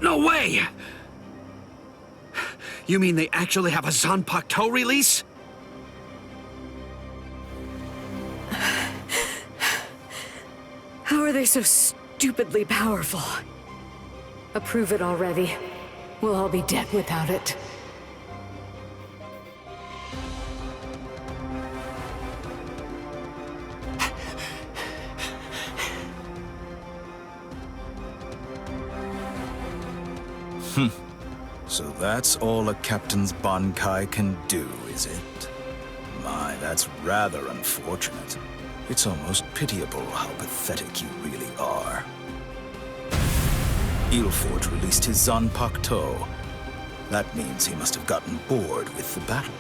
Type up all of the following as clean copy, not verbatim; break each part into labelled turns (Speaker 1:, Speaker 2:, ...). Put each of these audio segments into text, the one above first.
Speaker 1: No way! You mean they actually have a Zanpakuto release?
Speaker 2: How are they so stupidly powerful? Approve it already. We'll all be dead without it.
Speaker 3: So that's all a captain's Bankai can do, is it? My, that's rather unfortunate. It's almost pitiable how pathetic you really are. Ilfort released his Zanpakuto. That means he must have gotten bored with the battle.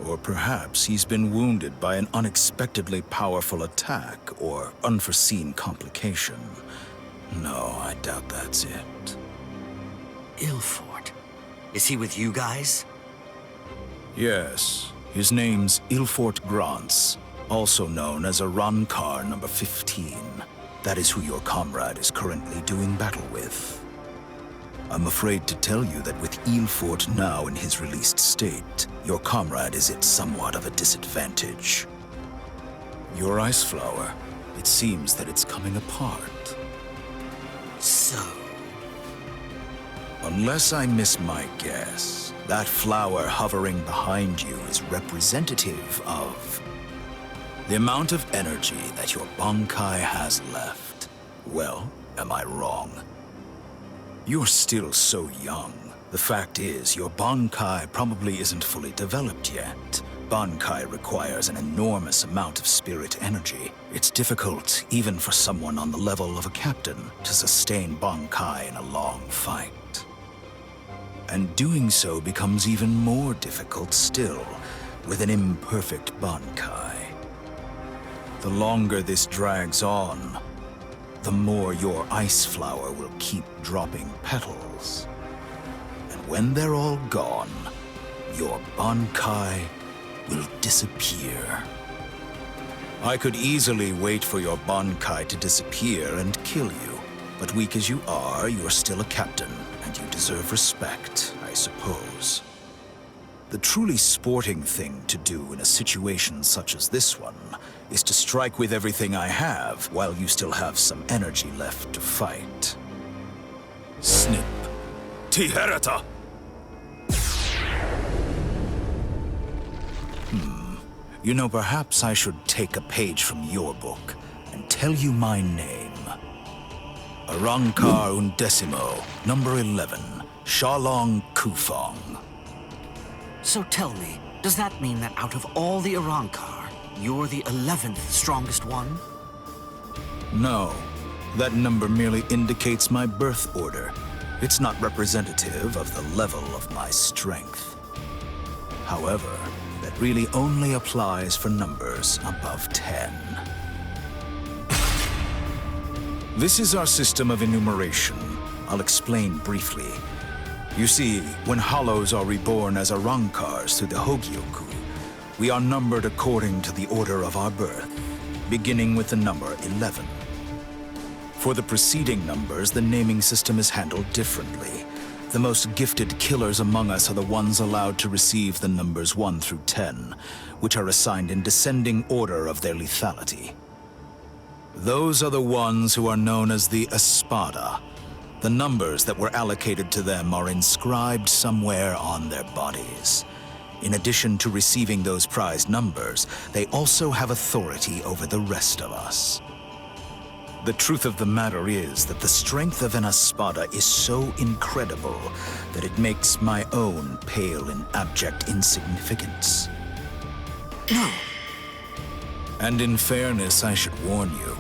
Speaker 3: Or perhaps he's been wounded by an unexpectedly powerful attack or unforeseen complication. No, I doubt that's it.
Speaker 4: Ilfort? Is he with you guys?
Speaker 3: Yes. His name's Ilfort Grants, also known as Arankar number 15. That is who your comrade is currently doing battle with. I'm afraid to tell you that with Ilfort now in his released state, your comrade is at somewhat of a disadvantage. Your ice flower, it seems that it's coming apart.
Speaker 4: So...
Speaker 3: Unless I miss my guess, that flower hovering behind you is representative of the amount of energy that your Bankai has left. Well, am I wrong? You're still so young. The fact is, your Bankai probably isn't fully developed yet. Bankai requires an enormous amount of spirit energy. It's difficult, even for someone on the level of a captain, to sustain Bankai in a long fight. And doing so becomes even more difficult still, with an imperfect Bankai. The longer this drags on, the more your ice flower will keep dropping petals. And when they're all gone, your Bankai will disappear. I could easily wait for your Bankai to disappear and kill you, but weak as you are, you're still a captain, and you deserve respect, I suppose. The truly sporting thing to do in a situation such as this one is to strike with everything I have while you still have some energy left to fight. Snip. Tiherata! You know, perhaps I should take a page from your book and tell you my name. Arankar Undecimo, number 11, Shalong Kufong.
Speaker 4: So tell me, does that mean that out of all the Arankar, you're the 11th strongest one?
Speaker 3: No. That number merely indicates my birth order. It's not representative of the level of my strength. However, that really only applies for numbers above 10. This is our system of enumeration. I'll explain briefly. You see, when hollows are reborn as Arankars through the Hogyoku, we are numbered according to the order of our birth, beginning with the number 11. For the preceding numbers, the naming system is handled differently. The most gifted killers among us are the ones allowed to receive the numbers 1 through 10, which are assigned in descending order of their lethality. Those are the ones who are known as the Espada. The numbers that were allocated to them are inscribed somewhere on their bodies. In addition to receiving those prized numbers, they also have authority over the rest of us. The truth of the matter is that the strength of an Espada is so incredible that it makes my own pale in abject insignificance.
Speaker 4: No.
Speaker 3: And in fairness, I should warn you.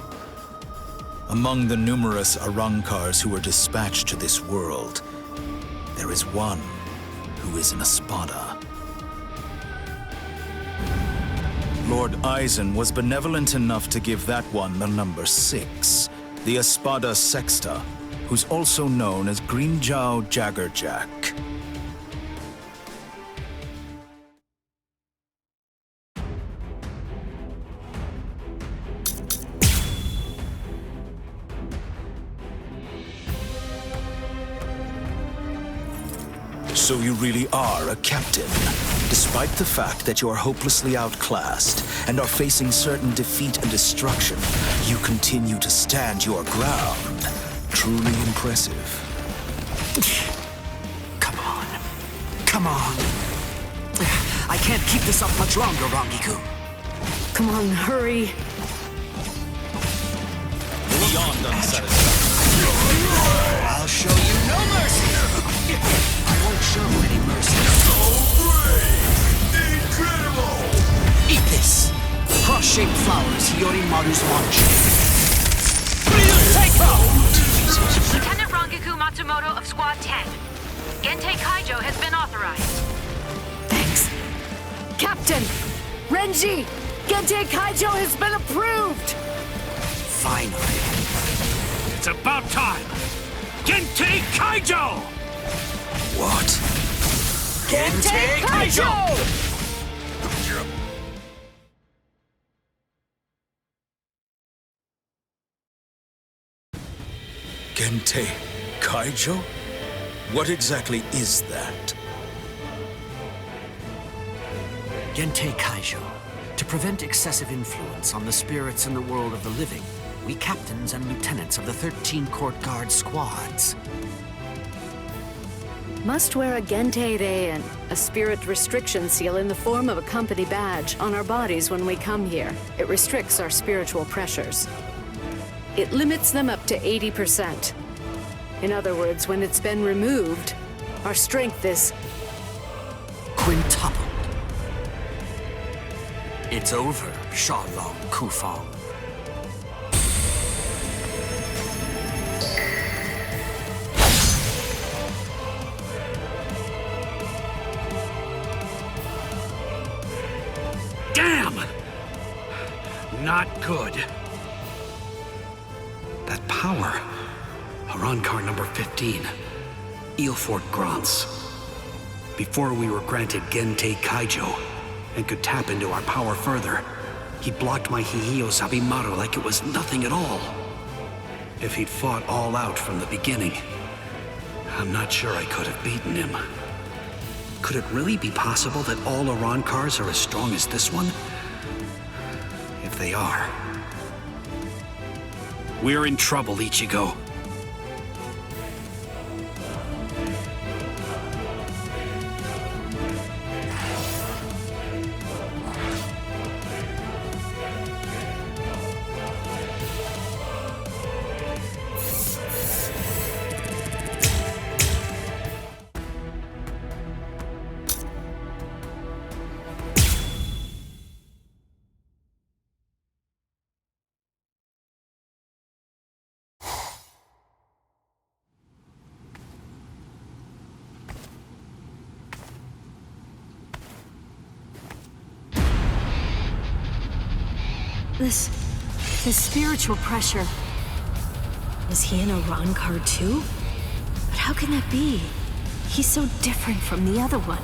Speaker 3: Among the numerous Arankars who were dispatched to this world, there is one who is an Espada. Lord Aizen was benevolent enough to give that one the number 6, the Espada Sexta, who's also known as Greenjow Jaggerjack. So you really are a captain. Despite the fact that you are hopelessly outclassed and are facing certain defeat and destruction, you continue to stand your ground. Truly impressive.
Speaker 4: Come on. Come on. I can't keep this up much longer, Rangiku.
Speaker 2: Come on, hurry.
Speaker 3: Beyond unsatisfactory.
Speaker 4: I'll show you no mercy. I won't show any mercy.
Speaker 3: So brave! Incredible!
Speaker 4: Eat this. Cross-shaped flowers, Yorimaru's launch.
Speaker 5: Lieutenant Rangiku Matsumoto of Squad 10. Gentei Kaijo has been authorized.
Speaker 2: Thanks. Captain! Renji! Gentei Kaijo has been approved!
Speaker 4: Finally.
Speaker 1: It's about time! Gentei Kaijo!
Speaker 3: What?
Speaker 2: Gentei Kaijo!
Speaker 3: Gentei Kaijo? What exactly is that?
Speaker 4: Gentei Kaijo. To prevent excessive influence on the spirits in the world of the living, we captains and lieutenants of the 13 court guard squads.
Speaker 2: Must wear a Gentei-rei and a spirit restriction seal in the form of a company badge on our bodies when we come here. It restricts our spiritual pressures. It limits them up to 80%. In other words, when it's been removed, our strength is
Speaker 4: Quintupled. It's over, Shalong Kufang.
Speaker 1: Damn! Not good. That power. Arankar number 15. Eelfort Grants. Before we were granted Gentei Kaijo and could tap into our power further, he blocked my Hihiyo Zabimaru like it was nothing at all. If he'd fought all out from the beginning, I'm not sure I could have beaten him. Could it really be possible that all Arankars are as strong as this one? If they are, we're in trouble, Ichigo.
Speaker 6: This spiritual pressure. Is he in a Arankar too? But how can that be? He's so different from the other one.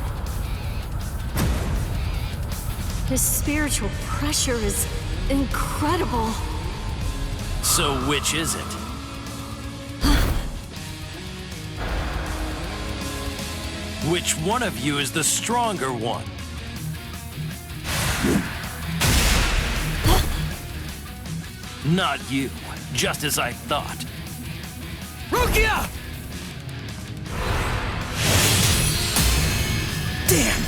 Speaker 6: His spiritual pressure is incredible.
Speaker 7: So which is it? Which one of you is the stronger one? Not you, just as I thought. Rukia!
Speaker 3: Damn!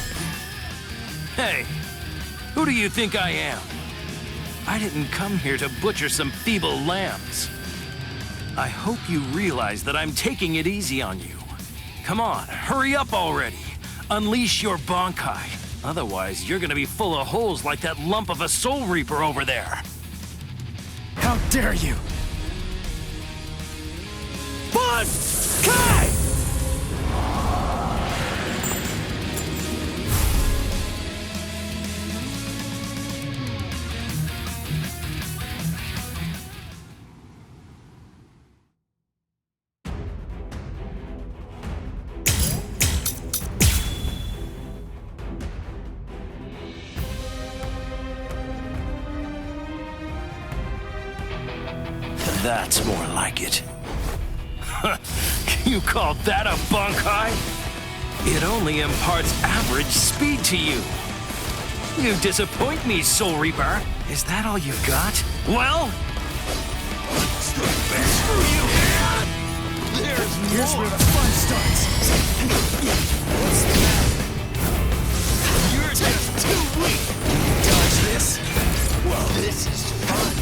Speaker 7: Hey, who do you think I am? I didn't come here to butcher some feeble lambs. I hope you realize that I'm taking it easy on you. Come on, hurry up already. Unleash your Bankai. Otherwise, you're gonna be full of holes like that lump of a Soul Reaper over there.
Speaker 1: How dare you! Bankai!
Speaker 7: That's more like it. You call that a Bankai? It only imparts average speed to you. You disappoint me, Soul Reaper. Is that all you've got? Well...
Speaker 3: Screw you! Here's where the fun starts. What's the matter? You're just too weak. Dodge this? Well, this is fun.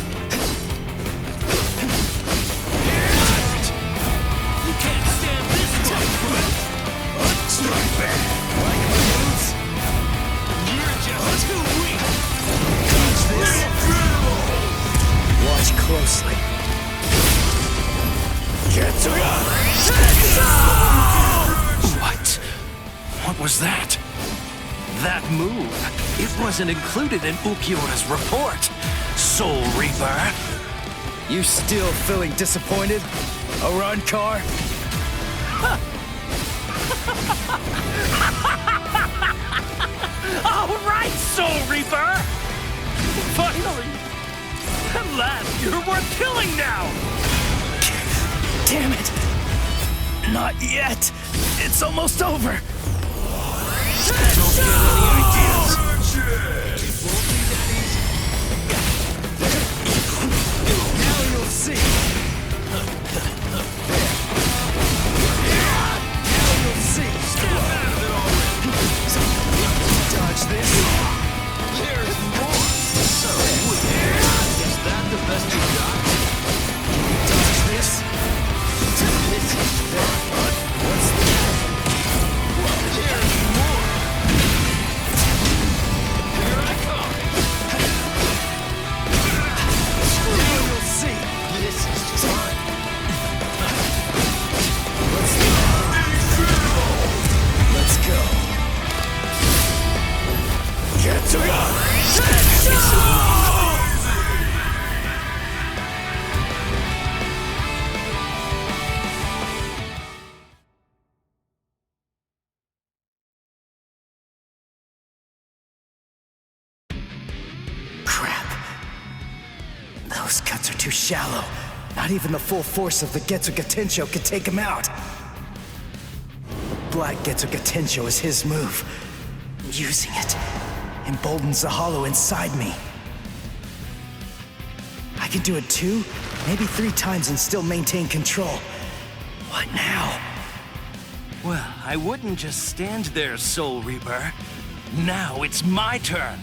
Speaker 7: You can't stand this one!
Speaker 3: Strike back. Like my moves?
Speaker 7: You're just too weak!
Speaker 3: Dodge this. Watch closely.
Speaker 7: What? What was that? That move, it wasn't included in Ukiura's report. Soul Reaper.
Speaker 3: You still feeling disappointed, Arankar?
Speaker 7: All right, Soul Reaper! Finally! At last, you're worth killing now!
Speaker 3: Damn it! Not yet! It's almost over!
Speaker 7: Don't get any ideas.
Speaker 3: Now you'll see! Now you'll see! Dodge this!
Speaker 7: There's more! So, is that the best you got?
Speaker 3: Dodge this! What's that?
Speaker 7: There's more! Here I come!
Speaker 3: Now you'll see!
Speaker 7: This is fun!
Speaker 3: Let's go! Get to go! Those cuts are too shallow. Not even the full force of the Getsuga Tensho could take him out. The Black Getsuga Tensho is his move. Using it emboldens the hollow inside me. I can do it 2, maybe 3 times and still maintain control. What now?
Speaker 7: Well, I wouldn't just stand there, Soul Reaper. Now it's my turn.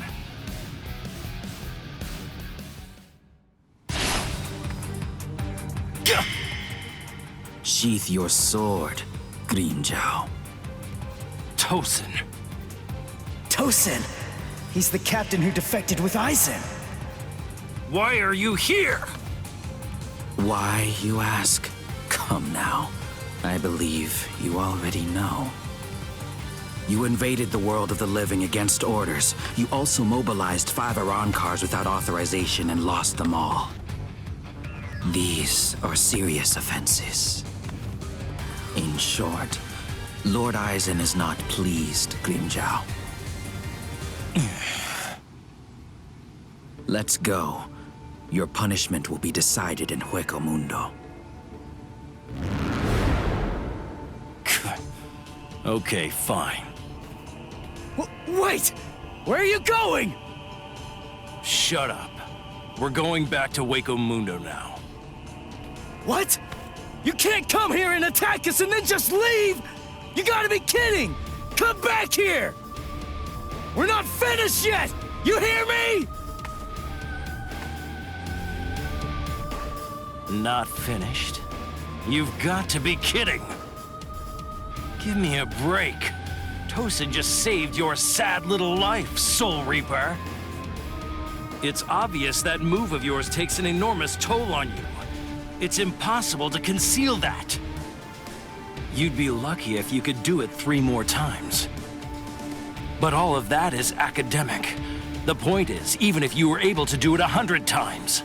Speaker 3: Sheath your sword, Grimmjow.
Speaker 7: Tosin.
Speaker 3: Tosin! He's the captain who defected with Aizen.
Speaker 7: Why are you here?
Speaker 8: Why, you ask? Come now. I believe you already know. You invaded the world of the living against orders. You also mobilized 5 Arankars without authorization and lost them all. These are serious offenses. In short, Lord Aizen is not pleased, Grimmjow. Let's go. Your punishment will be decided in Hueco Mundo.
Speaker 7: Okay, fine.
Speaker 3: Wait! Where are you going?
Speaker 7: Shut up. We're going back to Hueco Mundo now.
Speaker 3: What? You can't come here and attack us and then just leave! You gotta be kidding! Come back here! We're not finished yet! You hear me?
Speaker 7: Not finished? You've got to be kidding! Give me a break. Tosin just saved your sad little life, Soul Reaper. It's obvious that move of yours takes an enormous toll on you. It's impossible to conceal that. You'd be lucky if you could do it 3 more times. But all of that is academic. The point is, even if you were able to do it 100 times,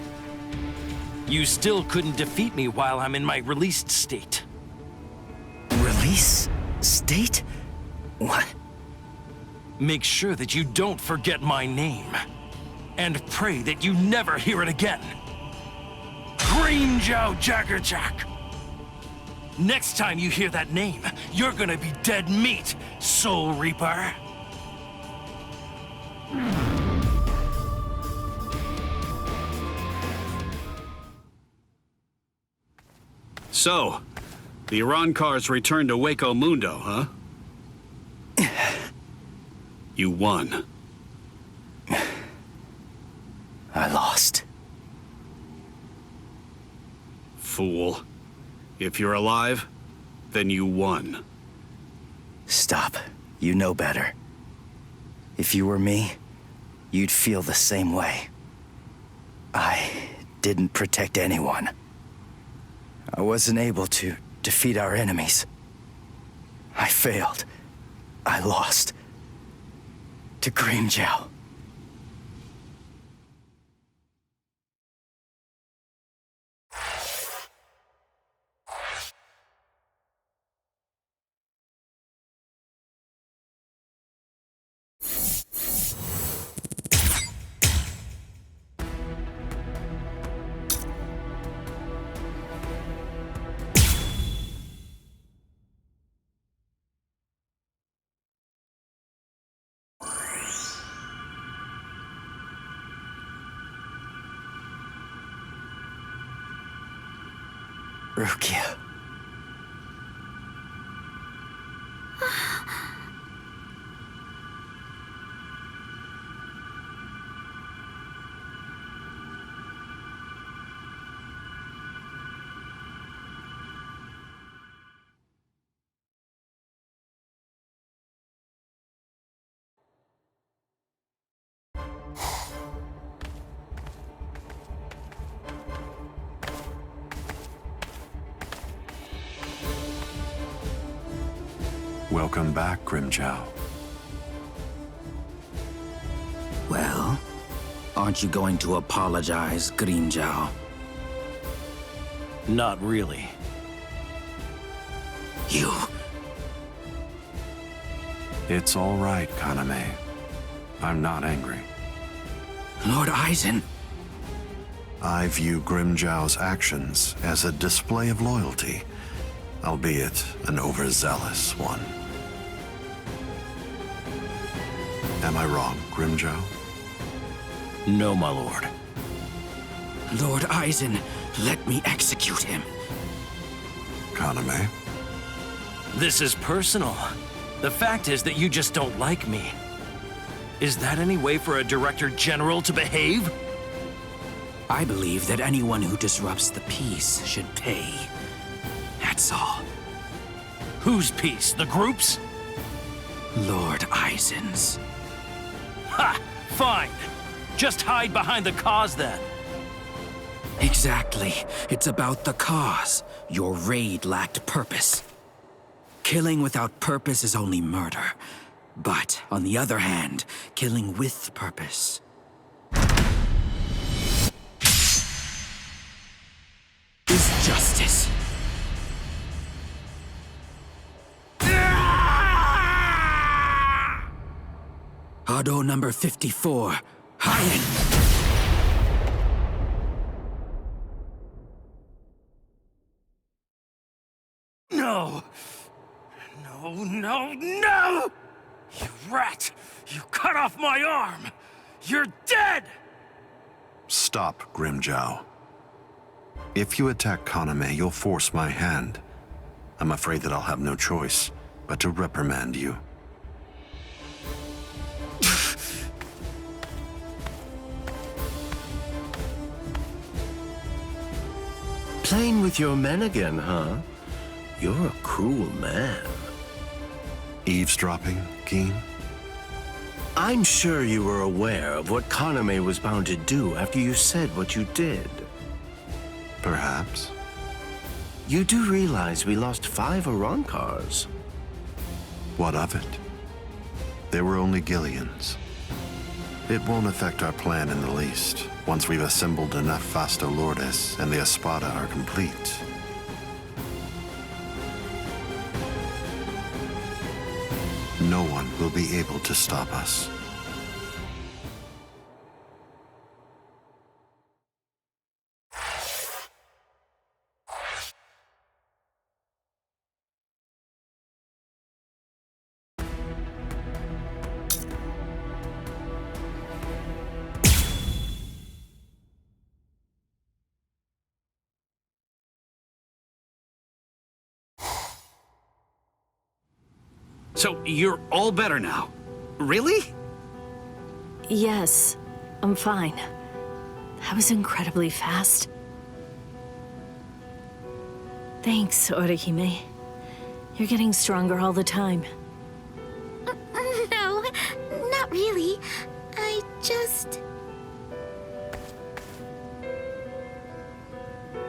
Speaker 7: you still couldn't defeat me while I'm in my released state.
Speaker 3: Release? State? What?
Speaker 7: Make sure that you don't forget my name. And pray that you never hear it again. Grimmjow Jaggerjack! Next time you hear that name, you're gonna be dead meat, Soul Reaper.
Speaker 1: So, the Irankar's returned to Waco Mundo, huh? You won.
Speaker 8: I lost.
Speaker 1: Fool. If you're alive, then you won.
Speaker 8: Stop. You know better. If you were me, you'd feel the same way. I didn't protect anyone. I wasn't able to defeat our enemies. I failed. I lost. To Grimmjow. Rukia.
Speaker 9: Welcome back, Grimmjow.
Speaker 8: Well, aren't you going to apologize, Grimmjow?
Speaker 7: Not really.
Speaker 8: You...
Speaker 9: It's all right, Kaname. I'm not angry.
Speaker 8: Lord Aizen.
Speaker 9: I view Grimmjow's actions as a display of loyalty, albeit an overzealous one. Am I wrong, Grimmjow?
Speaker 7: No, my lord.
Speaker 8: Lord Aizen, let me execute him.
Speaker 9: Kaname?
Speaker 7: This is personal. The fact is that you just don't like me. Is that any way for a Director General to behave?
Speaker 8: I believe that anyone who disrupts the peace should pay. That's all.
Speaker 7: Whose peace? The group's?
Speaker 8: Lord Aizen's.
Speaker 7: Ha! Fine. Just hide behind the cause then.
Speaker 8: Exactly. It's about the cause. Your raid lacked purpose. Killing without purpose is only murder. But, on the other hand, killing with purpose is justice. Hado number 54, Hien.
Speaker 7: No! No, no, no! You rat! You cut off my arm! You're dead!
Speaker 9: Stop, Grimmjow. If you attack Kaname, you'll force my hand. I'm afraid that I'll have no choice but to reprimand you.
Speaker 10: Playing with your men again, huh? You're a cruel man.
Speaker 9: Eavesdropping, Keen?
Speaker 10: I'm sure you were aware of what Kaname was bound to do after you said what you did.
Speaker 9: Perhaps.
Speaker 10: You do realize we lost 5 Arankars.
Speaker 9: What of it? They were only Gillians. It won't affect our plan in the least, once we've assembled enough Fasto Lourdes and the Espada are complete. No one will be able to stop us.
Speaker 1: So you're all better now? Really?
Speaker 6: Yes, I'm fine. That was incredibly fast. Thanks, Orihime. You're getting stronger all the time.
Speaker 11: No, not really. I just...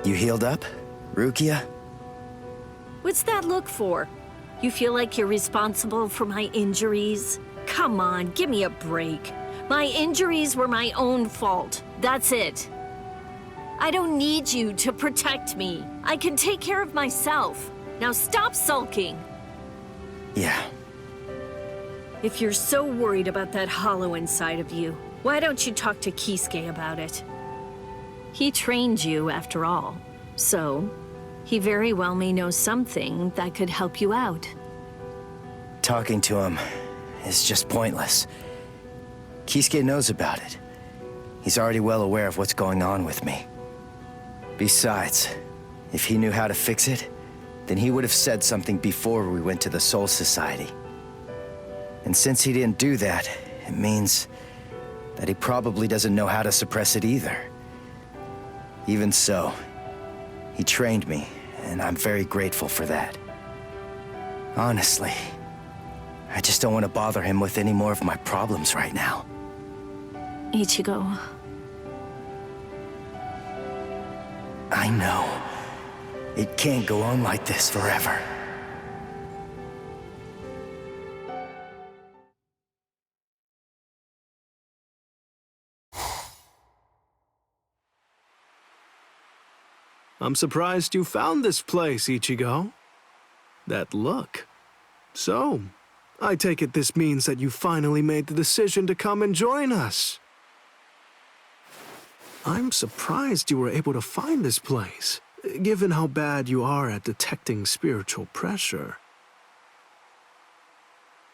Speaker 12: You healed up, Rukia?
Speaker 6: What's that look for? You feel like you're responsible for my injuries? Come on, give me a break. My injuries were my own fault. That's it. I don't need you to protect me. I can take care of myself. Now stop sulking.
Speaker 12: Yeah.
Speaker 6: If you're so worried about that hollow inside of you, why don't you talk to Kisuke about it? He trained you, after all. So, he very well may know something that could help you out.
Speaker 12: Talking to him is just pointless. Kisuke knows about it. He's already well aware of what's going on with me. Besides, if he knew how to fix it, then he would have said something before we went to the Soul Society. And since he didn't do that, it means that he probably doesn't know how to suppress it either. Even so, he trained me, and I'm very grateful for that. Honestly, I just don't want to bother him with any more of my problems right now.
Speaker 6: Ichigo.
Speaker 12: I know. It can't go on like this forever.
Speaker 13: I'm surprised you found this place, Ichigo. That look. So, I take it this means that you finally made the decision to come and join us. I'm surprised you were able to find this place, given how bad you are at detecting spiritual pressure.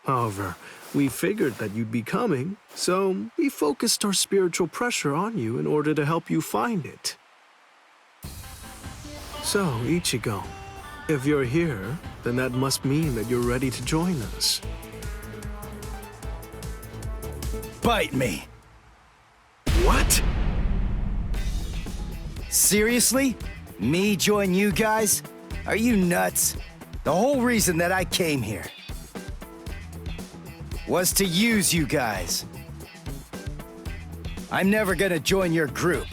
Speaker 13: However, we figured that you'd be coming, so we focused our spiritual pressure on you in order to help you find it. So, Ichigo, if you're here, then that must mean that you're ready to join us.
Speaker 12: Bite me!
Speaker 13: What?
Speaker 12: Seriously? Me join you guys? Are you nuts? The whole reason that I came here was to use you guys. I'm never gonna join your group,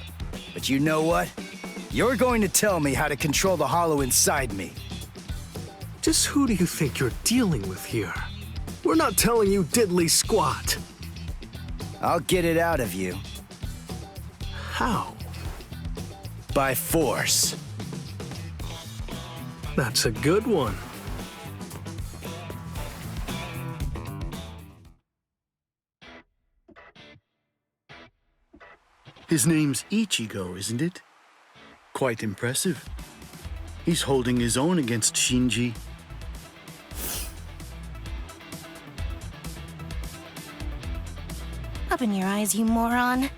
Speaker 12: but you know what? You're going to tell me how to control the hollow inside me.
Speaker 13: Just who do you think you're dealing with here? We're not telling you diddly squat.
Speaker 12: I'll get it out of you.
Speaker 13: How?
Speaker 12: By force.
Speaker 13: That's a good one.
Speaker 14: His name's Ichigo, isn't it? Quite impressive. He's holding his own against Shinji.
Speaker 11: Open your eyes, you moron.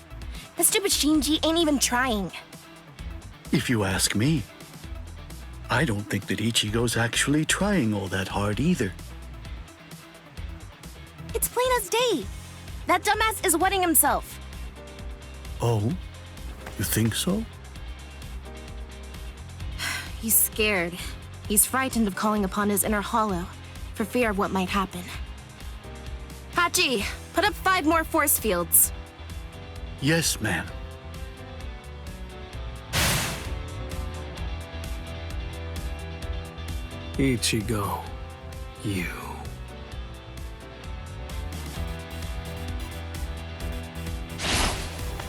Speaker 11: The stupid Shinji ain't even trying.
Speaker 14: If you ask me, I don't think that Ichigo's actually trying all that hard either.
Speaker 11: It's plain as day. That dumbass is wetting himself.
Speaker 14: Oh? You think so?
Speaker 11: He's scared. He's frightened of calling upon his inner hollow, for fear of what might happen. Hachi, put up 5 more force fields.
Speaker 14: Yes, ma'am.
Speaker 13: Ichigo, you.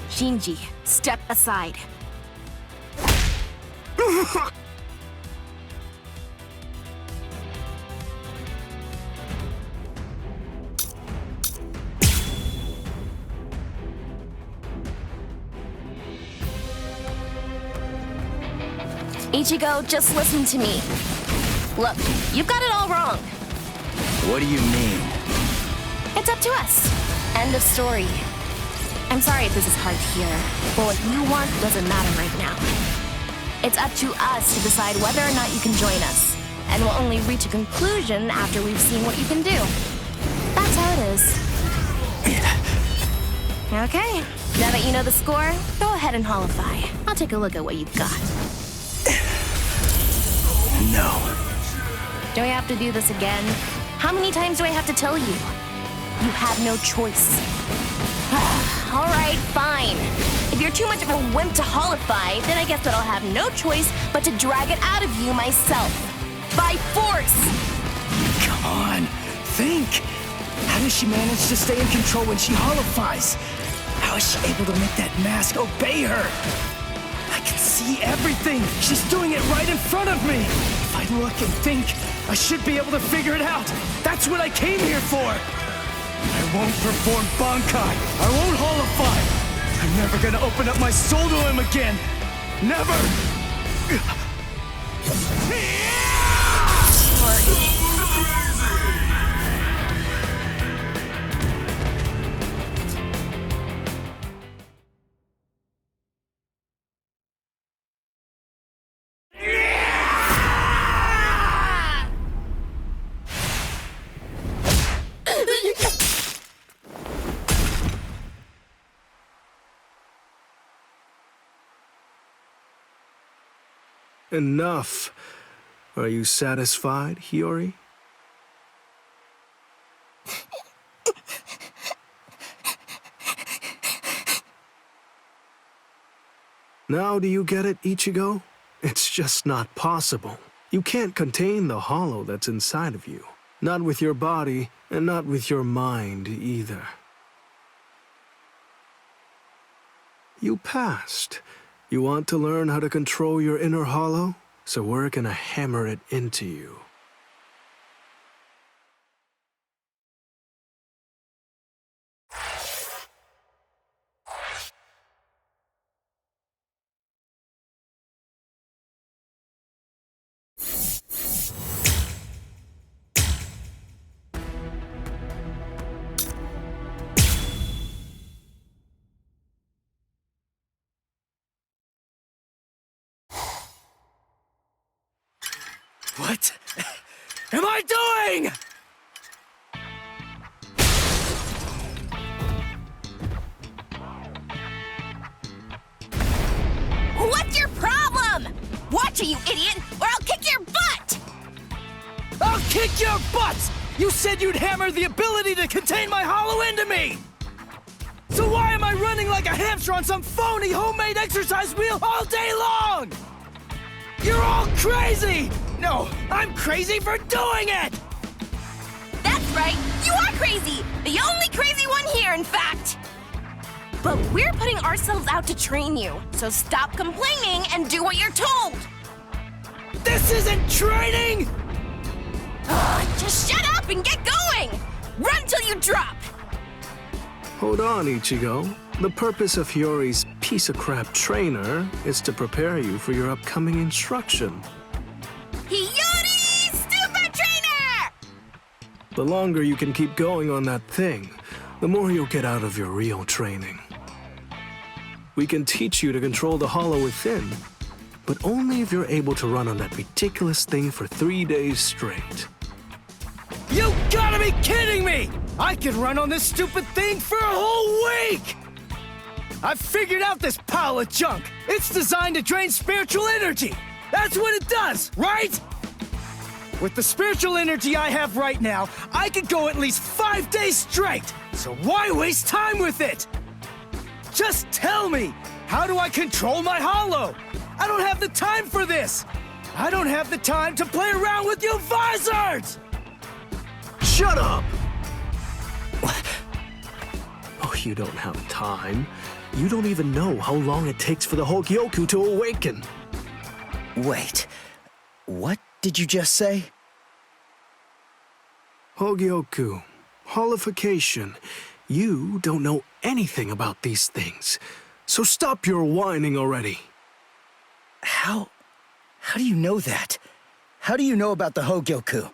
Speaker 11: Shinji, step aside. Ichigo, just listen to me. Look, you've got it all wrong.
Speaker 12: What do you mean?
Speaker 11: It's up to us. End of story. I'm sorry if this is hard to hear, but what you want doesn't matter right now. It's up to us to decide whether or not you can join us. and we'll only reach a conclusion after we've seen what you can do. That's how it is. Okay, now that you know the score, go ahead and holify. I'll take a look at what you've got.
Speaker 12: No.
Speaker 11: Do I have to do this again? How many times do I have to tell you? You have no choice. All right, fine. If you're too much of a wimp to holify, then I guess that I'll have no choice but to drag it out of you myself. By force!
Speaker 12: Come on, think! How does she manage to stay in control when she holifies? How is she able to make that mask obey her? I can see everything! She's doing it right in front of me! If I look and think, I should be able to figure it out! That's what I came here for! I won't perform Bankai! I won't holify! I'm never gonna open up my soul to him again! Never!
Speaker 13: Enough. Are you satisfied, Hiyori? Now do you get it, Ichigo? It's just not possible. You can't contain the hollow that's inside of you. Not with your body, and not with your mind either. You passed. You want to learn how to control your inner hollow? So we're gonna hammer it into you.
Speaker 12: What am I doing?
Speaker 11: What's your problem? Watch it, you idiot, or I'll kick your butt!
Speaker 12: I'll kick your butts! You said you'd hammer the ability to contain my hollow into me! So why am I running like a hamster on some phony homemade exercise wheel all day long? You're all crazy! No, I'm crazy for doing it!
Speaker 11: That's right, you are crazy! The only crazy one here, in fact! But we're putting ourselves out to train you, so stop complaining and do what you're told!
Speaker 12: This isn't training!
Speaker 11: Just shut up and get going! Run till you drop!
Speaker 13: Hold on, Ichigo. The purpose of Hiyori's piece of crap trainer is to prepare you for your upcoming instruction.
Speaker 11: Hiyori, stupid trainer!
Speaker 13: The longer you can keep going on that thing, the more you'll get out of your real training. We can teach you to control the hollow within, but only if you're able to run on that ridiculous thing for 3 days straight.
Speaker 12: You gotta be kidding me! I can run on this stupid thing for a whole week! I've figured out this pile of junk. It's designed to drain spiritual energy. That's what it does, right? With the spiritual energy I have right now, I could go at least 5 days straight. So why waste time with it? Just tell me, how do I control my hollow? I don't have the time for this. I don't have the time to play around with you Visoreds!
Speaker 13: Shut up! Oh, you don't have time. You don't even know how long it takes for the Hogyoku to awaken.
Speaker 12: Wait, what did you just say?
Speaker 13: Hogyoku, holification. You don't know anything about these things. So stop your whining already.
Speaker 12: How do you know that? How do you know about the Hogyoku?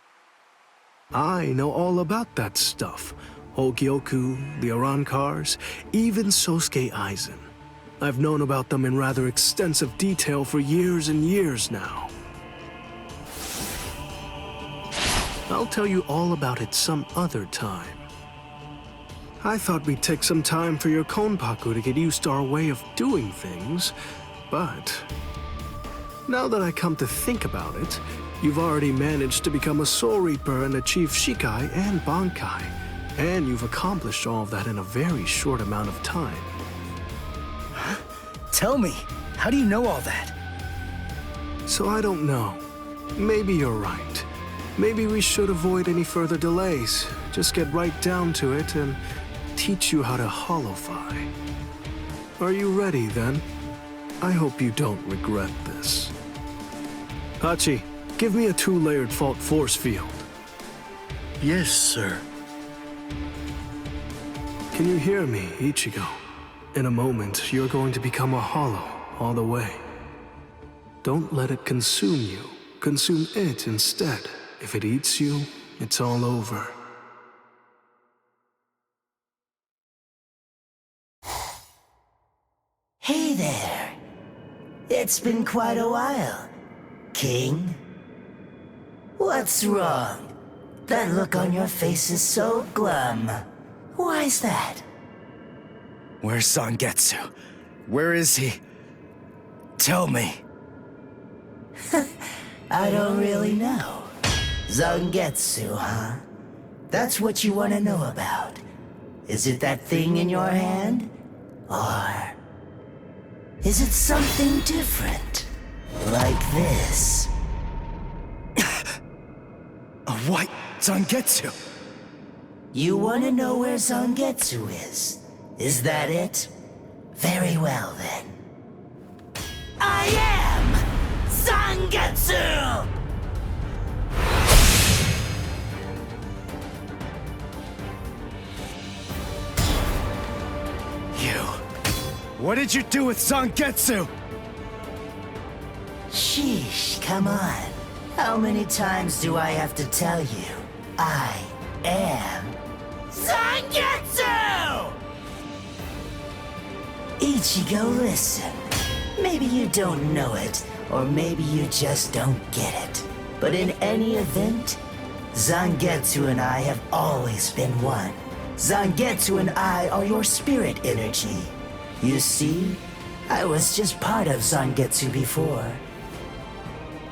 Speaker 13: I know all about that stuff. Hogyoku, the Arankars, even Sosuke Aizen. I've known about them in rather extensive detail for years and years now. I'll tell you all about it some other time. I thought we'd take some time for your Konpaku to get used to our way of doing things, but now that I come to think about it, you've already managed to become a Soul Reaper and achieve Shikai and Bankai, and you've accomplished all of that in a very short amount of time.
Speaker 12: Tell me, how do you know all that?
Speaker 13: So I don't know. Maybe you're right. Maybe we should avoid any further delays. Just get right down to it and teach you how to holofy. Are you ready then? I hope you don't regret this. Hachi, give me a 2-layered fault force field.
Speaker 14: Yes, sir.
Speaker 13: Can you hear me, Ichigo? In a moment, you're going to become a hollow all the way. Don't let it consume you. Consume it instead. If it eats you, it's all over.
Speaker 15: Hey there. It's been quite a while, King. What's wrong? That look on your face is so glum. Why's that?
Speaker 12: Where's Zangetsu? Where is he? Tell me.
Speaker 15: I don't really know. Zangetsu, huh? That's what you want to know about. Is it that thing in your hand? Or is it something different? Like this?
Speaker 12: A white Zangetsu?
Speaker 15: You want to know where Zangetsu is? Is that it? Very well then. I am Zangetsu!
Speaker 12: You. What did you do with Zangetsu?
Speaker 15: Sheesh, come on. How many times do I have to tell you? I am Zangetsu! Ichigo, listen. Maybe you don't know it, or maybe you just don't get it. But in any event, Zangetsu and I have always been one. Zangetsu and I are your spirit energy. You see, I was just part of Zangetsu before.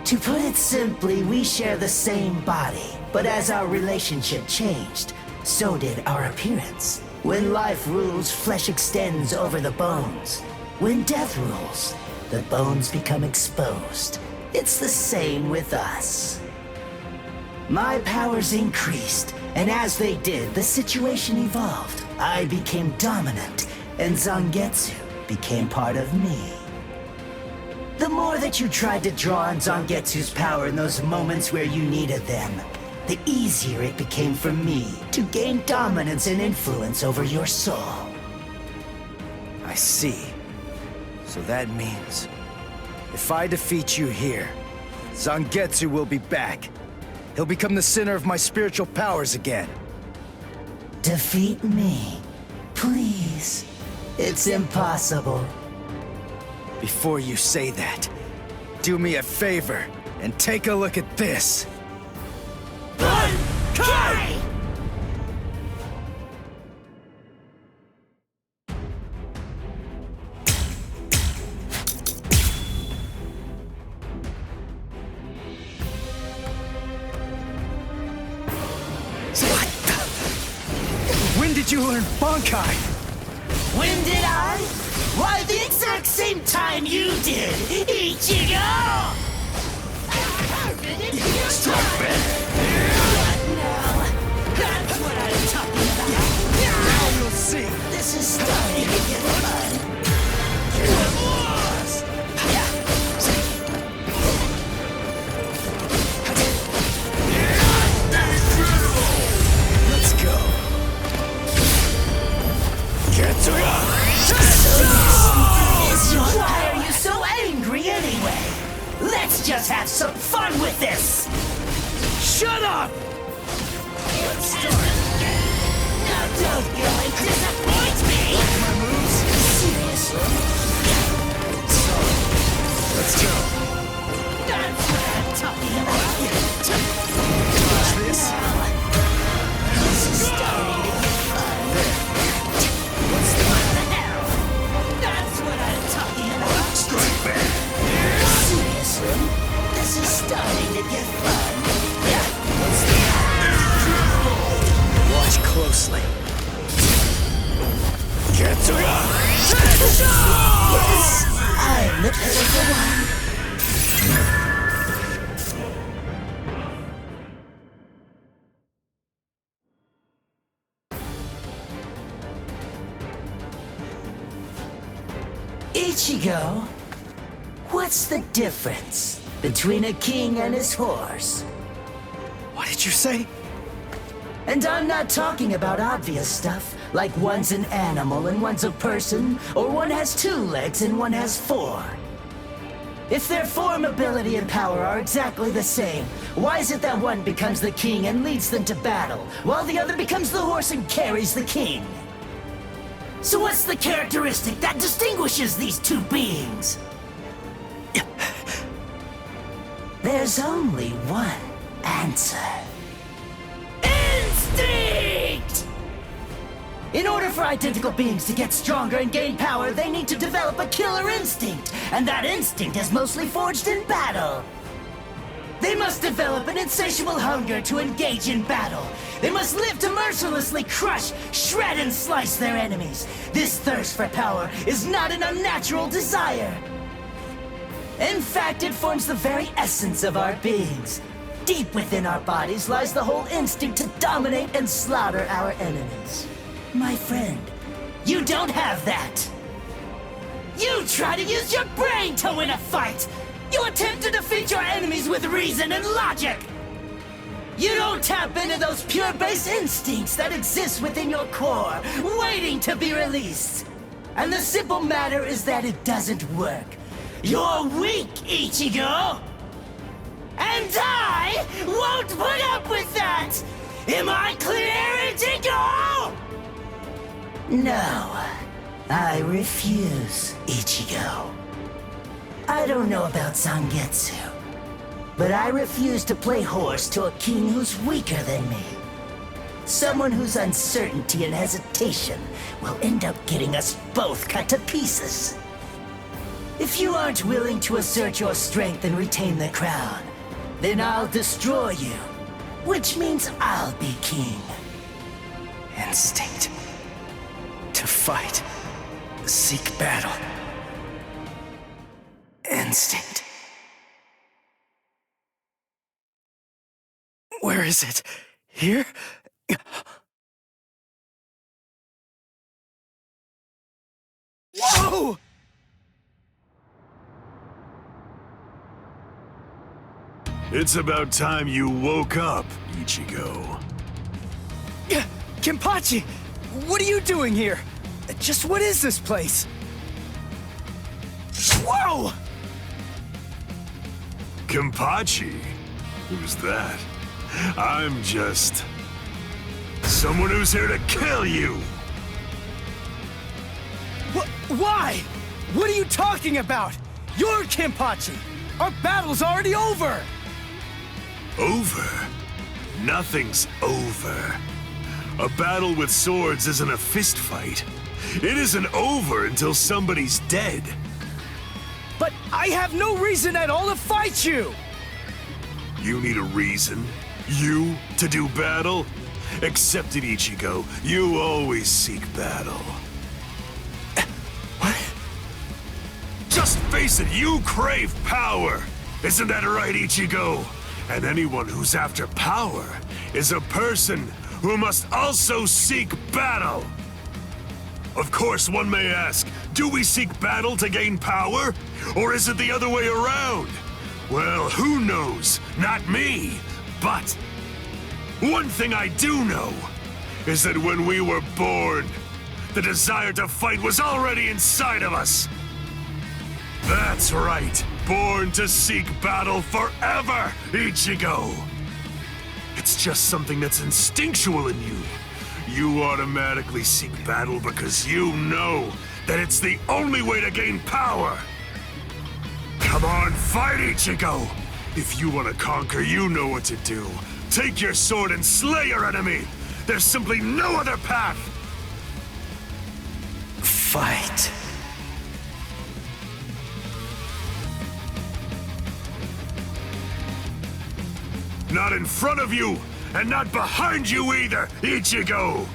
Speaker 15: To put it simply, we share the same body, but as our relationship changed, so did our appearance. When life rules, flesh extends over the bones. When death rules, the bones become exposed. It's the same with us. My powers increased, and as they did, the situation evolved. I became dominant, and Zangetsu became part of me. The more that you tried to draw on Zangetsu's power in those moments where you needed them, the easier it became for me to gain dominance and influence over your soul.
Speaker 12: I see. So that means, if I defeat you here, Zangetsu will be back. He'll become the center of my spiritual powers again.
Speaker 15: Defeat me, please. It's impossible.
Speaker 12: Before you say that, do me a favor and take a look at this.
Speaker 15: Bankai!
Speaker 12: When did you learn Bankai?
Speaker 15: When did I? Why, the exact same time you did, Ichigo!
Speaker 12: Stop it!
Speaker 15: Now, that's what I'm talking about.
Speaker 12: Now you'll see.
Speaker 15: This is starting to get fun. Get lost!
Speaker 12: Let's go.
Speaker 15: Why are you so angry anyway? Let's just have some fun with this!
Speaker 12: Shut up!
Speaker 15: Let's start. Now don't go and disappoint me!
Speaker 12: My moves?
Speaker 15: Yes, I'm the pitiful one. Ichigo, what's the difference between a king and his horse?
Speaker 12: What did you say?
Speaker 15: And I'm not talking about obvious stuff, like one's an animal and one's a person, or one has 2 legs and one has 4. If their form, ability, and power are exactly the same, why is it that one becomes the king and leads them to battle, while the other becomes the horse and carries the king? So what's the characteristic that distinguishes these 2 beings? There's only one answer. Instinct! In order for identical beings to get stronger and gain power, they need to develop a killer instinct, and that instinct is mostly forged in battle. They must develop an insatiable hunger to engage in battle. They must live to mercilessly crush, shred, and slice their enemies. This thirst for power is not an unnatural desire. In fact, it forms the very essence of our beings. Deep within our bodies lies the whole instinct to dominate and slaughter our enemies. My friend, you don't have that. You try to use your brain to win a fight. You attempt to defeat your enemies with reason and logic. You don't tap into those pure base instincts that exist within your core, waiting to be released. And the simple matter is that it doesn't work. You're weak, Ichigo! And I won't put up with that! Am I clear, Ichigo? No, I refuse, Ichigo. I don't know about Zangetsu, but I refuse to play horse to a king who's weaker than me. Someone whose uncertainty and hesitation will end up getting us both cut to pieces. If you aren't willing to assert your strength and retain the crown, then I'll destroy you, which means I'll be king.
Speaker 12: Instinct. To fight. Seek battle. Instinct. Where is it? Here? Whoa!
Speaker 16: It's about time you woke up, Ichigo.
Speaker 12: Kenpachi! What are you doing here? Just what is this place? Whoa!
Speaker 16: Kenpachi? Who's that? I'm just... someone who's here to kill you!
Speaker 12: Why? What are you talking about? You're Kenpachi! Our battle's already over!
Speaker 16: Over? Nothing's over. A battle with swords isn't a fist fight. It isn't over until somebody's dead.
Speaker 12: But I have no reason at all to fight you!
Speaker 16: You need a reason? You to do battle? Accept it, Ichigo. You always seek battle.
Speaker 12: What?
Speaker 16: Just face it, you crave power! Isn't that right, Ichigo? And anyone who's after power is a person who must also seek battle. Of course, one may ask, do we seek battle to gain power? Or is it the other way around? Well, who knows? Not me. But one thing I do know is that when we were born, the desire to fight was already inside of us. That's right. Born to seek battle forever, Ichigo. It's just something that's instinctual in you. You automatically seek battle because you know that it's the only way to gain power. Come on, fight, Ichigo. If you want to conquer, you know what to do. Take your sword and slay your enemy. There's simply no other path.
Speaker 12: Fight.
Speaker 16: Not in front of you, and not behind you either, Ichigo!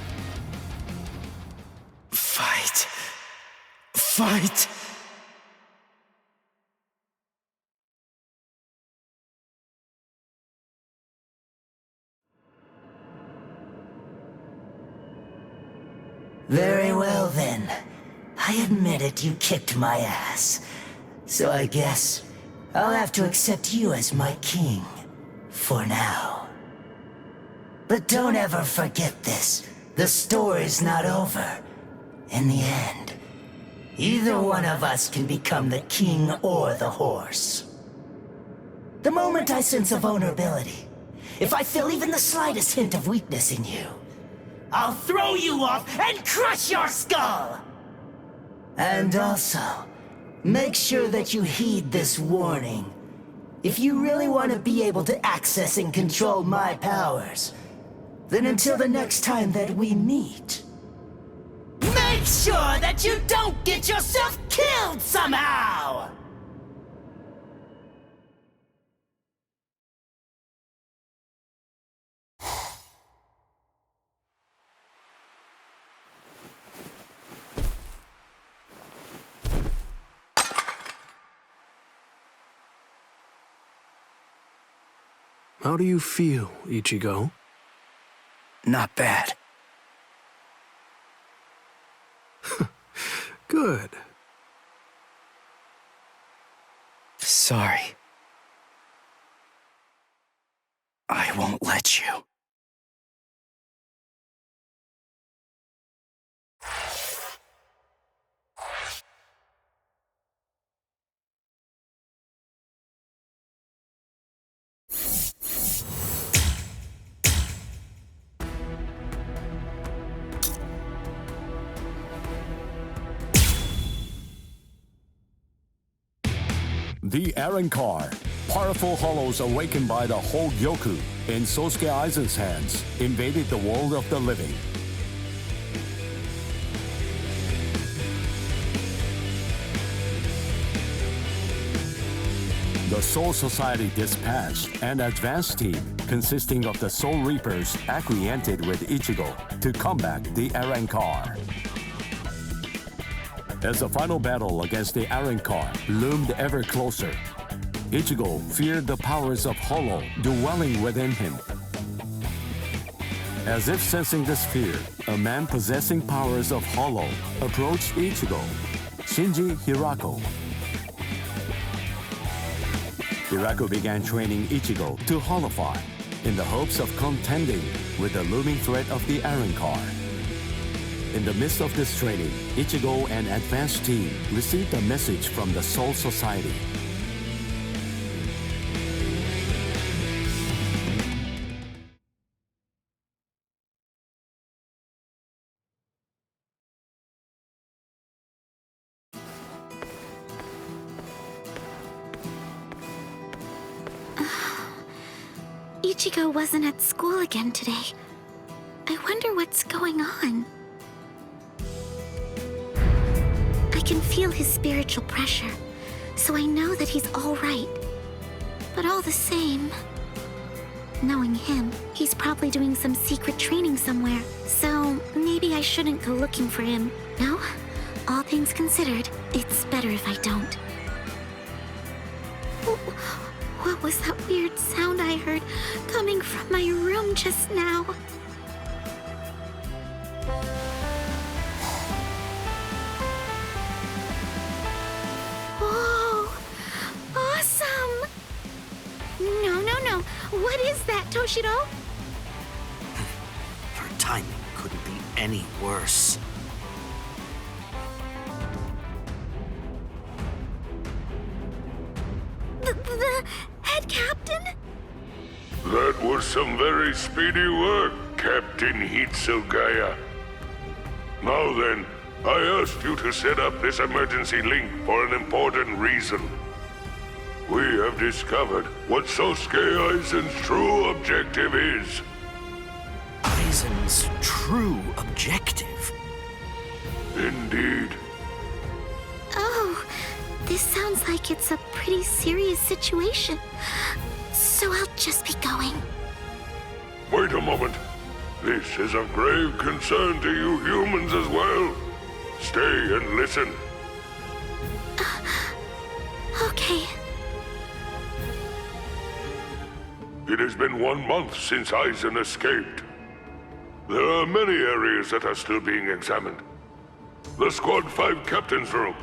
Speaker 12: Fight. Fight!
Speaker 15: Very well then. I admit it, you kicked my ass. So I guess I'll have to accept you as my king. For now. But don't ever forget this. The story's not over. In the end, either one of us can become the king or the horse. The moment I sense a vulnerability, if I feel even the slightest hint of weakness in you, I'll throw you off and crush your skull! And also, make sure that you heed this warning. If you really want to be able to access and control my powers, then until the next time that we meet, make sure that you don't get yourself killed somehow!
Speaker 13: How do you feel, Ichigo?
Speaker 12: Not bad.
Speaker 13: Good.
Speaker 12: Sorry. I won't let you.
Speaker 17: The Arrancar, powerful hollows awakened by the Hogyoku in Sosuke Aizen's hands, invaded the world of the living. The Soul Society dispatched an advance team consisting of the Soul Reapers acquainted with Ichigo to combat the Arrancar. As the final battle against the Arrancar loomed ever closer, Ichigo feared the powers of Hollow dwelling within him. As if sensing this fear, a man possessing powers of Hollow approached Ichigo, Shinji Hirako. Hirako began training Ichigo to Hollowify in the hopes of contending with the looming threat of the Arrancar. In the midst of this training, Ichigo and advanced team received a message from the Soul Society.
Speaker 18: Ichigo wasn't at school again today. I wonder what's going on. I can feel his spiritual pressure, so I know that he's all right. But all the same, knowing him, he's probably doing some secret training somewhere. So maybe I shouldn't go looking for him. No? All things considered, it's better if I don't. What was that weird sound I heard coming from my room just now? Whoa! Awesome! No. What is that, Toshiro?
Speaker 4: Her timing couldn't be any worse.
Speaker 18: The head captain?
Speaker 16: That was some very speedy work, Captain Hitsugaya. Now then, I asked you to set up this emergency link for an important reason. We have discovered what Sosuke Aizen's true objective is.
Speaker 4: Aizen's true objective?
Speaker 16: Indeed.
Speaker 18: Oh, this sounds like it's a pretty serious situation. So I'll just be going.
Speaker 16: Wait a moment. This is of grave concern to you humans as well. Stay and listen.
Speaker 18: okay?
Speaker 19: It has been 1 month since Aizen escaped. There are many areas that are still being examined. The Squad 5 Captain's Room,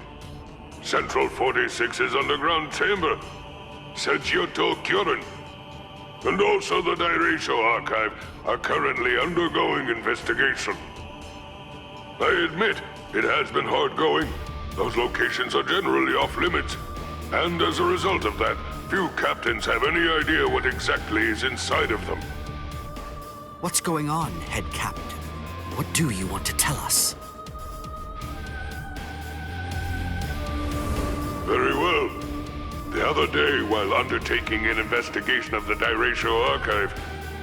Speaker 19: Central 46's underground chamber, Sejioto Kyorin, and also the Daireisho Archive are currently undergoing investigation. I admit, it has been hard going. Those locations are generally off limits, and as a result of that, few captains have any idea what exactly is inside of them.
Speaker 4: What's going on, Head Captain? What do you want to tell us?
Speaker 19: Very well. The other day, while undertaking an investigation of the Daireisho Archive,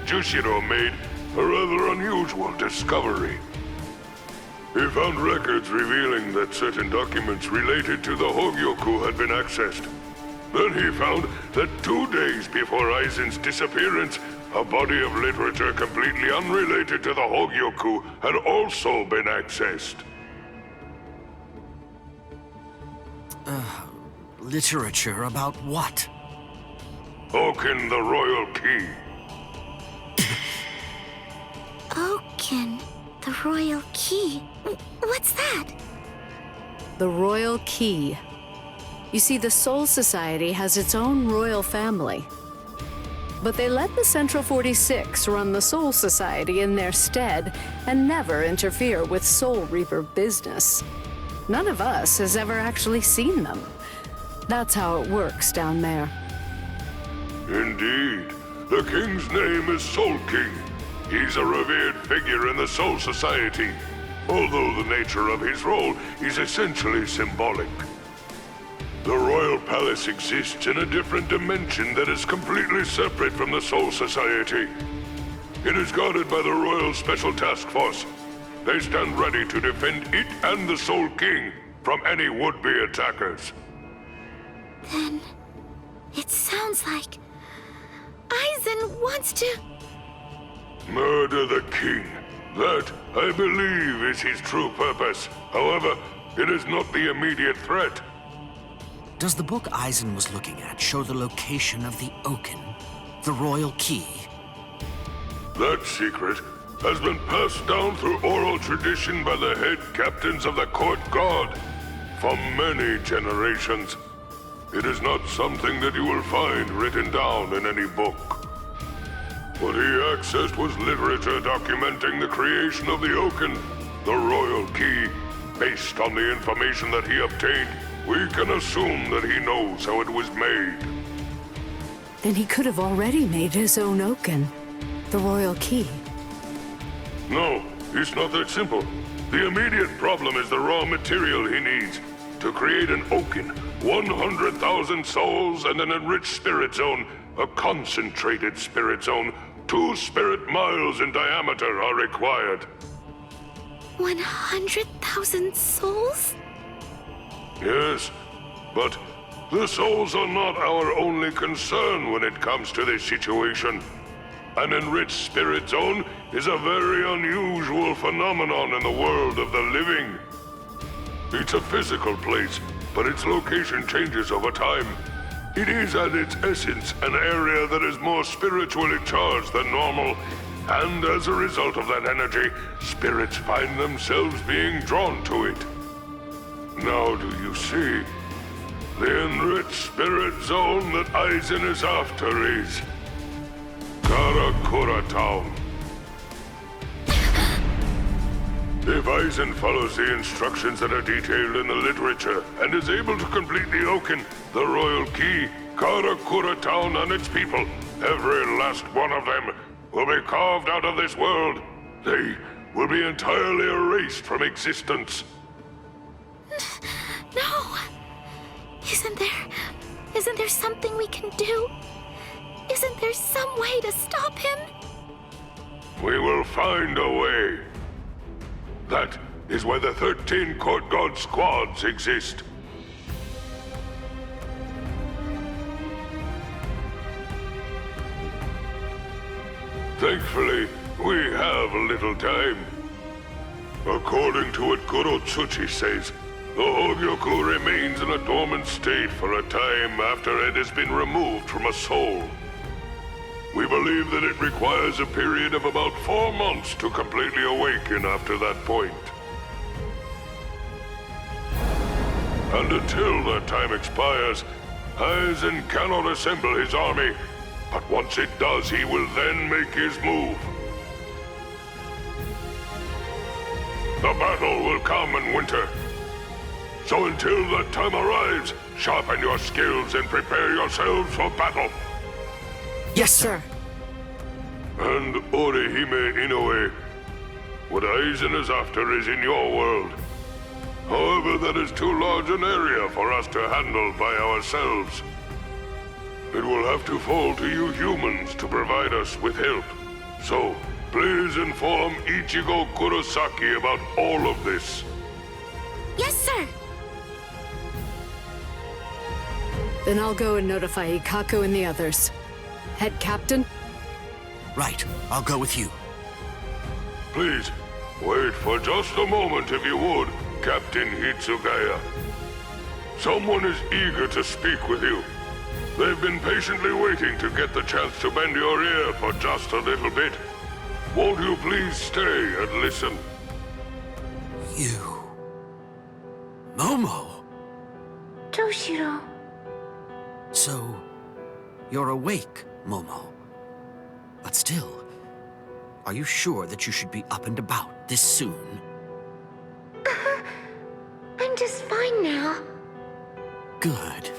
Speaker 19: Jushiro made a rather unusual discovery. He found records revealing that certain documents related to the Hogyoku had been accessed. Then he found that 2 days before Aizen's disappearance, a body of literature completely unrelated to the Hogyoku had also been accessed.
Speaker 4: Literature about what?
Speaker 19: Oken the Royal Key.
Speaker 18: Oken, the Royal Key. What's that?
Speaker 2: The Royal Key. You see, the Soul Society has its own royal family. But they let the Central 46 run the Soul Society in their stead and never interfere with Soul Reaper business. None of us has ever actually seen them. That's how it works down there.
Speaker 19: Indeed. The king's name is Soul King. He's a revered figure in the Soul Society, although the nature of his role is essentially symbolic. The Royal Palace exists in a different dimension that is completely separate from the Soul Society. It is guarded by the Royal Special Task Force. They stand ready to defend it and the Soul King from any would-be attackers.
Speaker 18: Then, it sounds like Aizen wants to...
Speaker 19: Murder the king. That, I believe, is his true purpose. However, it is not the immediate threat.
Speaker 4: Does the book Aizen was looking at show the location of the Oken, the Royal Key?
Speaker 19: That secret has been passed down through oral tradition by the head captains of the Court Guard for many generations. It is not something that you will find written down in any book. What he accessed was literature documenting the creation of the Oken, the Royal Key. Based on the information that he obtained, we can assume that he knows how it was made.
Speaker 2: Then he could have already made his own Oken, the Royal Key.
Speaker 19: No, it's not that simple. The immediate problem is the raw material he needs. To create an Oken, 100,000 souls and an enriched spirit zone, a concentrated spirit zone, 2 spirit miles in diameter are required.
Speaker 18: 100,000 souls?
Speaker 19: Yes, but the souls are not our only concern when it comes to this situation. An enriched spirit zone is a very unusual phenomenon in the world of the living. It's a physical place, but its location changes over time. It is at its essence an area that is more spiritually charged than normal, and as a result of that energy, spirits find themselves being drawn to it. Now do you see? The enriched spirit zone that Aizen is after is Karakura Town. If Aizen follows the instructions that are detailed in the literature and is able to complete the Oken, the Royal Key, Karakura Town and its people, every last one of them, will be carved out of this world. They will be entirely erased from existence.
Speaker 18: No! Isn't there something we can do? Isn't there some way to stop him?
Speaker 19: We will find a way. That is why the 13 Court Guard squads exist. Thankfully, we have a little time. According to what Goro Tsuchi says, The Hogyoku remains in a dormant state for a time after it has been removed from a soul. We believe that it requires a period of about 4 months to completely awaken after that point. And until that time expires, Aizen cannot assemble his army, but once it does, he will then make his move. The battle will come in winter. So until that time arrives, sharpen your skills and prepare yourselves for battle.
Speaker 2: Yes, sir.
Speaker 19: And Orihime Inoue, what Aizen is after is in your world. However, that is too large an area for us to handle by ourselves. It will have to fall to you humans to provide us with help. So, please inform Ichigo Kurosaki about all of this.
Speaker 18: Yes, sir.
Speaker 2: Then I'll go and notify Ikako and the others. Head Captain?
Speaker 4: Right, I'll go with you.
Speaker 19: Please, wait for just a moment if you would, Captain Hitsugaya. Someone is eager to speak with you. They've been patiently waiting to get the chance to bend your ear for just a little bit. Won't you please stay and listen?
Speaker 4: You... Momo!
Speaker 18: Toshiro.
Speaker 4: So, you're awake, Momo. But still, are you sure that you should be up and about this soon?
Speaker 18: I'm just fine now.
Speaker 4: Good.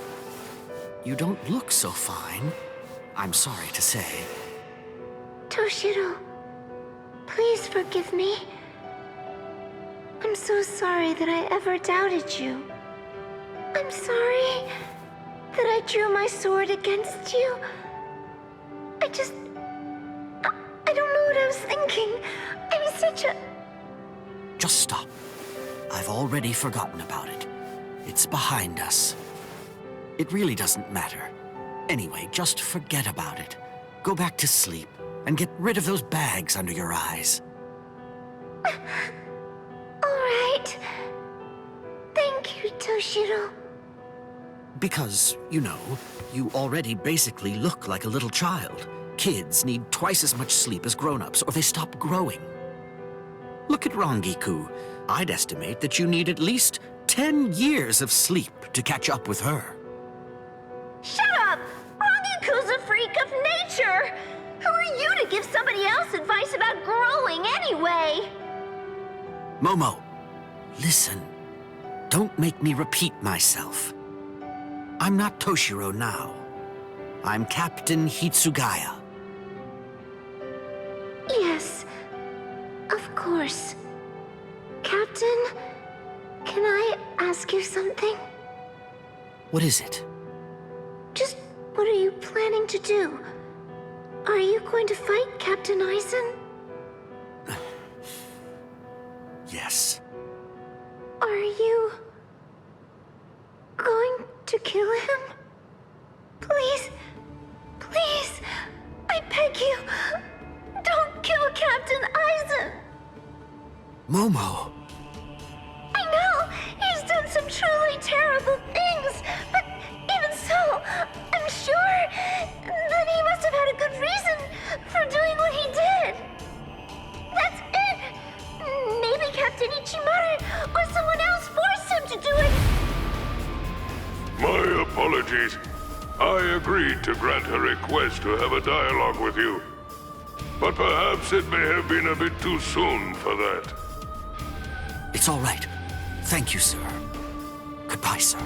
Speaker 4: You don't look so fine, I'm sorry to say.
Speaker 18: Toshiro, please forgive me. I'm so sorry that I ever doubted you. I'm sorry that I drew my sword against you. I don't know what I was thinking. I was such a...
Speaker 4: Just stop. I've already forgotten about it. It's behind us. It really doesn't matter. Anyway, just forget about it. Go back to sleep and get rid of those bags under your eyes.
Speaker 18: All right. Thank you, Toshiro.
Speaker 4: Because, you know, you already basically look like a little child. Kids need twice as much sleep as grown-ups, or they stop growing. Look at Rangiku. I'd estimate that you need at least 10 years of sleep to catch up with her.
Speaker 18: Shut up! Rangiku's a freak of nature! Who are you to give somebody else advice about growing anyway?
Speaker 4: Momo, listen. Don't make me repeat myself. I'm not Toshiro now. I'm Captain Hitsugaya.
Speaker 18: Yes, of course. Captain, can I ask you something?
Speaker 4: What is it?
Speaker 18: Just what are you planning to do? Are you going to fight Captain Aizen?
Speaker 4: Yes.
Speaker 18: Are you going to kill him? Please, please, I beg you, don't kill Captain Aizen!
Speaker 4: Momo!
Speaker 18: I know, he's done some truly terrible things, but even so, I'm sure that he must have had a good reason for doing what he did. That's it! Maybe Captain Ichimaru or someone else forced him to do it!
Speaker 19: My apologies. I agreed to grant her request to have a dialogue with you. But perhaps it may have been a bit too soon for that.
Speaker 4: It's all right. Thank you, sir. Goodbye, sir.